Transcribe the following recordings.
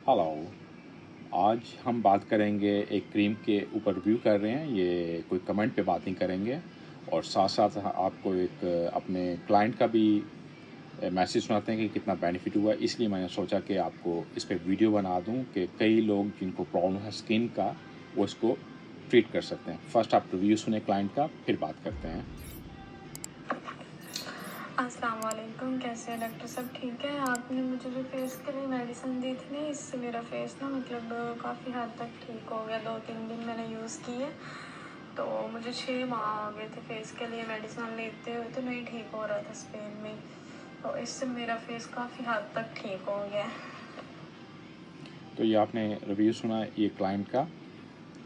Hello. आज हम बात करेंगे एक क्रीम के ऊपर रिव्यू कर रहे हैं, ये कोई कमेंट पे बात नहीं करेंगे और साथ साथ आपको एक अपने क्लाइंट का भी मैसेज सुनाते हैं कि कितना बेनिफिट हुआ। इसलिए मैंने सोचा कि आपको इस पे वीडियो बना दूं कि कई लोग जिनको प्रॉब्लम है स्किन का वो इसको ट्रीट कर सकते हैं। फर्स्ट आप रिव्यू सुने क्लाइंट का, फिर बात करते हैं। अस्सलाम वालेकुम, कैसे हैं डॉक्टर साहब? ठीक है। आपने मुझे जो फेस के लिए मेडिसिन दी थी ना, इससे मेरा फेस ना काफ़ी हद तक ठीक हो गया। 2-3 दिन मैंने यूज़ किए तो मुझे 6 माह हो गए थे फेस के लिए मेडिसिन लेते हुए, तो नहीं ठीक हो रहा था स्पेन में। तो इससे मेरा फेस काफ़ी हद तक ठीक हो गया है। तो ये आपने रिव्यू सुना ये क्लाइंट का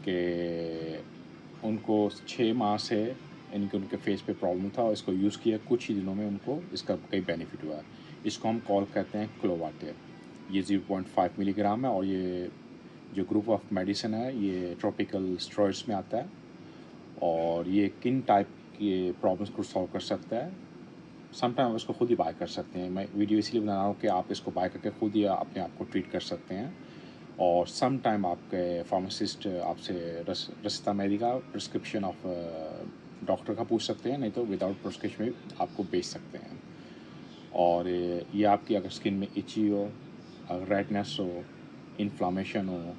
कि उनको 6 माह से इनके उनके फेस पे प्रॉब्लम था और इसको यूज़ किया, कुछ ही दिनों में उनको इसका कई बेनिफिट हुआ। इसको हम कॉल करते हैं क्लोवाटेर। ये 0.5 मिलीग्राम है और ये जो ग्रुप ऑफ मेडिसिन है ये ट्रॉपिकल स्टेरॉइड्स में आता है और ये किन टाइप के प्रॉब्लम्स को सॉल्व कर सकता है। समटाइम आप इसको खुद ही बाय कर सकते हैं। मैं वीडियो इसलिए बना रहा हूँ कि आप इसको बाय करके खुद ही अपने आप को ट्रीट कर सकते हैं और सम टाइम आपके फार्मासिस्ट आपसे रस्ता मेडिका प्रिस्क्रिप्शन ऑफ डॉक्टर का पूछ सकते हैं, नहीं तो विदाउट प्रिस्क्रिप्शन भी आपको बेच सकते हैं। और ये आपकी अगर स्किन में इची हो, अगर रेडनेस हो, इन्फ्लामेशन हो,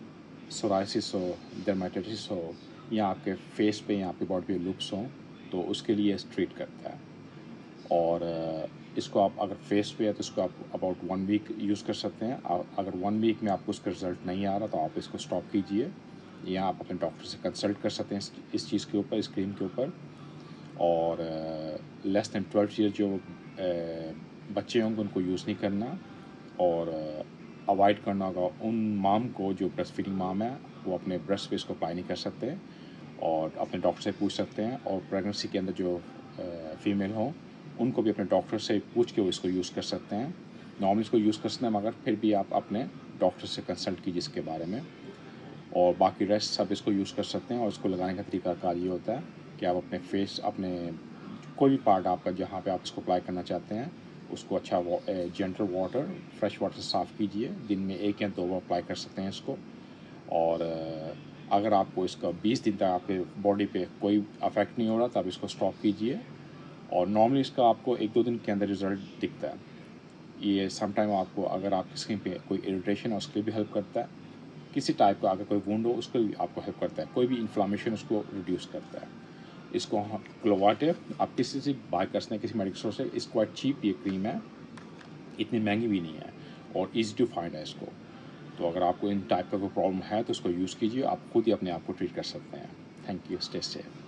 सोराइसिस हो, डर्मेटाइटिस हो या आपके फेस पे या आपकी बॉडी पे लुप्स हों, तो उसके लिए ट्रीट करता है। और इसको आप अगर फेस पे है तो इसको आप अबाउट 1 वीक यूज़ कर सकते हैं। अगर 1 वीक में आपको उसका रिज़ल्ट नहीं आ रहा तो आप इसको स्टॉप कीजिए या आप अपने डॉक्टर से कंसल्ट कर सकते हैं इस चीज़ के ऊपर, इस क्रीम के ऊपर। और लेस दैन 12 ईयर जो बच्चे होंगे उनको यूज़ नहीं करना और अवॉइड करना होगा उन माम को जो ब्रेस्ट फीडिंग माम है, वो अपने ब्रेस्ट पे इसको अप्लाई नहीं कर सकते और अपने डॉक्टर से पूछ सकते हैं। और प्रेगनेंसी के अंदर जो फीमेल हों उनको भी अपने डॉक्टर से पूछ के वो इसको यूज़ कर सकते हैं। नॉर्मली इसको यूज़ कर सकते हैं, मगर फिर भी आप अपने डॉक्टर से कंसल्ट कीजिए इसके बारे में। और बाकी रेस्ट सब इसको यूज़ कर सकते हैं और इसको लगाने का तरीकाकार ये होता है कि आप अपने फेस, अपने कोई भी पार्ट आपका जहाँ पे आप इसको अप्लाई करना चाहते हैं उसको अच्छा जेंटल वाटर, फ्रेश वाटर से साफ़ कीजिए। दिन में 1 या 2 बार अप्लाई कर सकते हैं इसको। और अगर आपको इसका 20 दिन तक आपके बॉडी पे कोई अफेक्ट नहीं हो रहा तो आप इसको स्टॉप कीजिए। और नॉर्मली इसका आपको 1-2 दिन के अंदर रिज़ल्ट दिखता है। ये समटाइम आपको अगर आपकी स्किन पे कोई इरिटेशन है उसके लिए भी हेल्प करता है। किसी टाइप का अगर कोई वुंड हो उसको भी आपको हेल्प करता है। कोई भी इन्फ्लामेशन उसको रिड्यूस करता है। इसको हम क्लोवाटेर आप किसी से बाय कर सकते हैं, किसी मेडिकल स्टोर से। इट्स क्वाइट चीप ये क्रीम है, इतनी महंगी भी नहीं है और ईज़ी टू फाइंड है इसको। तो अगर आपको इन टाइप का कोई प्रॉब्लम है तो इसको यूज़ कीजिए, आप खुद ही अपने आप को ट्रीट कर सकते हैं। Thank you, stay safe.